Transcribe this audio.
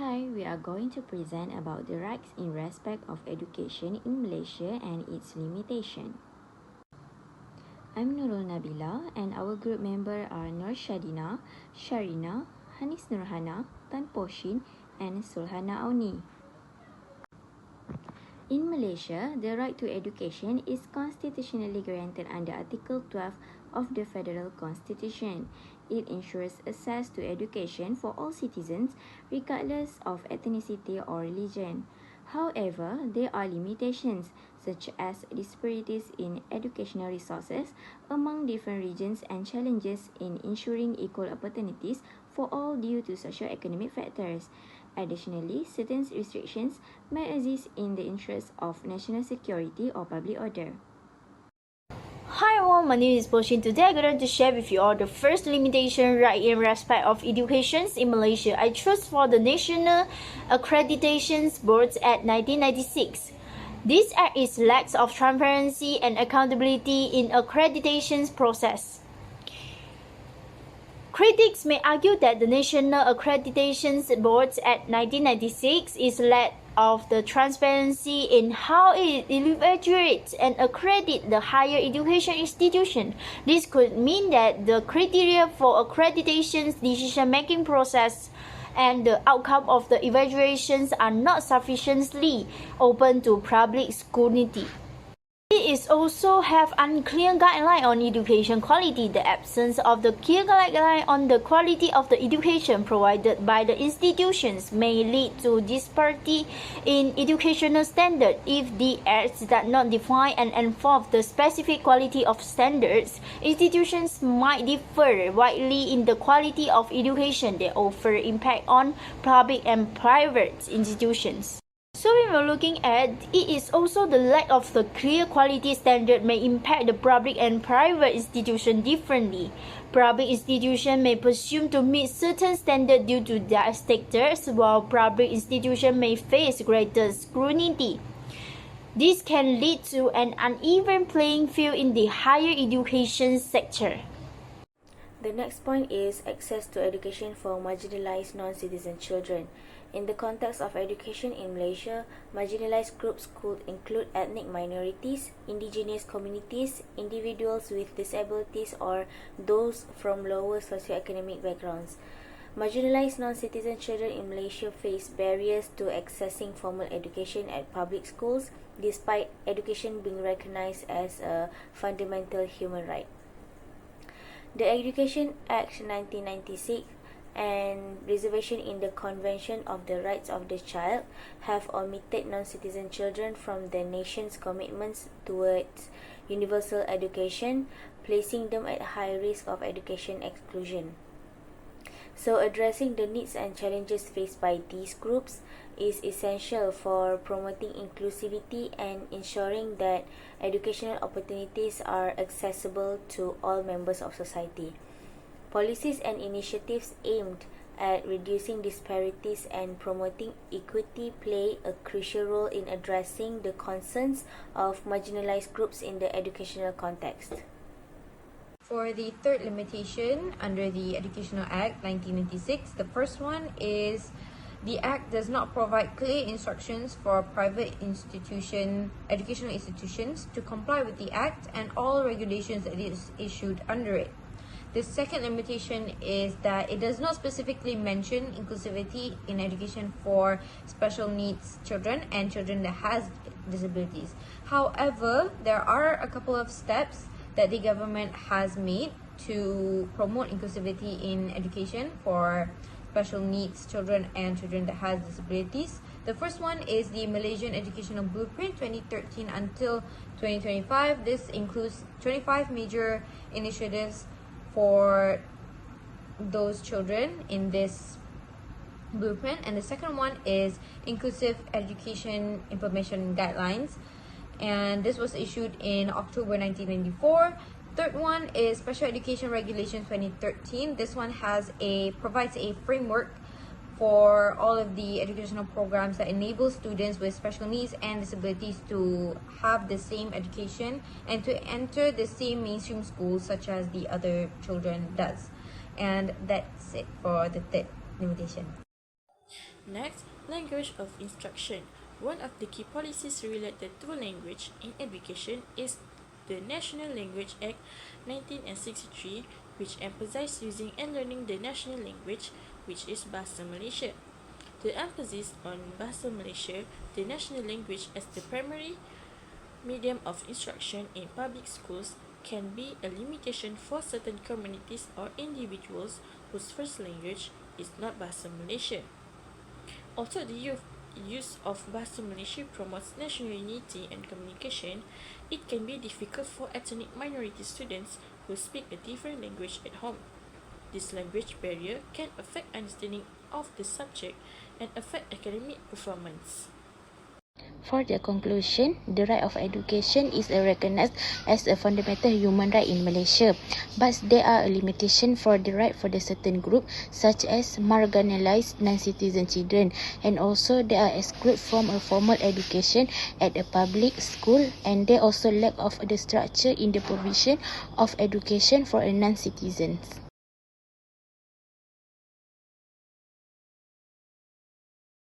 Hi, we are going to present about the rights in respect of education in Malaysia and its limitation. I'm Nurul Nabila and our group member are Nur Shadina, Sharina, Hanis Nurhana, Tan Poshin and Sulhana Auni. In Malaysia, the right to education is constitutionally granted under Article 12 of the Federal Constitution. It ensures access to education for all citizens, regardless of ethnicity or religion. However, there are limitations, such as disparities in educational resources among different regions and challenges in ensuring equal opportunities for all due to socio-economic factors. Additionally, certain restrictions may exist in the interest of national security or public order. Hi everyone, my name is Poshin. Today I'm going to share with you all the first limitation right in respect of education in Malaysia. I chose for the National Accreditation Board Act 1996. This act is lack of transparency and accountability in accreditation process. Critics may argue that the National Accreditation Board Act 1996 is lack of the transparency in how it evaluates and accredits the higher education institution. This could mean that the criteria for accreditation's decision-making process and the outcome of the evaluations are not sufficiently open to public scrutiny. It is also have unclear guideline on education quality. The absence of the clear guideline on the quality of the education provided by the institutions may lead to disparity in educational standard. If the acts does not define and enforce the specific quality of standards, institutions might differ widely in the quality of education they offer, impact on public and private institutions. So when we're looking at it is also the lack of the clear quality standard may impact the public and private institution differently. Public institution may presume to meet certain standards due to their status, while public institution may face greater scrutiny. This can lead to an uneven playing field in the higher education sector. The next point is access to education for marginalized non-citizen children. In the context of education in Malaysia, marginalized groups could include ethnic minorities, indigenous communities, individuals with disabilities, or those from lower socioeconomic backgrounds. Marginalized non-citizen children in Malaysia face barriers to accessing formal education at public schools, despite education being recognized as a fundamental human right. The Education Act 1996 and reservation in the Convention of the Rights of the Child have omitted non-citizen children from the nation's commitments towards universal education, placing them at high risk of education exclusion. So addressing the needs and challenges faced by these groups is essential for promoting inclusivity and ensuring that educational opportunities are accessible to all members of society. Policies and initiatives aimed at reducing disparities and promoting equity play a crucial role in addressing the concerns of marginalized groups in the educational context. For the third limitation under the Educational Act 1996, the first one is the Act does not provide clear instructions for private educational institutions to comply with the Act and all regulations that is issued under it. The second limitation is that it does not specifically mention inclusivity in education for special needs children and children that has disabilities. However, there are a couple of steps that the government has made to promote inclusivity in education for special needs children and children that has disabilities. The first one is the Malaysian Educational Blueprint 2013 until 2025. This includes 25 major initiatives for those children in this blueprint. And the second one is Inclusive Education Information Guidelines, and this was issued in October 1994. Third one is Special Education Regulations 2013. This one provides a framework for all of the educational programs that enable students with special needs and disabilities to have the same education and to enter the same mainstream schools such as the other children does. And that's it for the third limitation. Next, language of instruction. One of the key policies related to language in education is the National Language Act 1963, which emphasizes using and learning the national language, which is Bahasa Malaysia. The emphasis on Bahasa Malaysia, the national language, as the primary medium of instruction in public schools can be a limitation for certain communities or individuals whose first language is not Bahasa Malaysia. Although the use of Bahasa Malaysia promotes national unity and communication, it can be difficult for ethnic minority students who speak a different language at home. This language barrier can affect understanding of the subject and affect academic performance. For the conclusion, the right of education is recognized as a fundamental human right in Malaysia, but there are limitations for the right for the certain group, such as marginalized non-citizen children, and also they are excluded from a formal education at a public school, and they also lack of the structure in the provision of education for a non-citizens.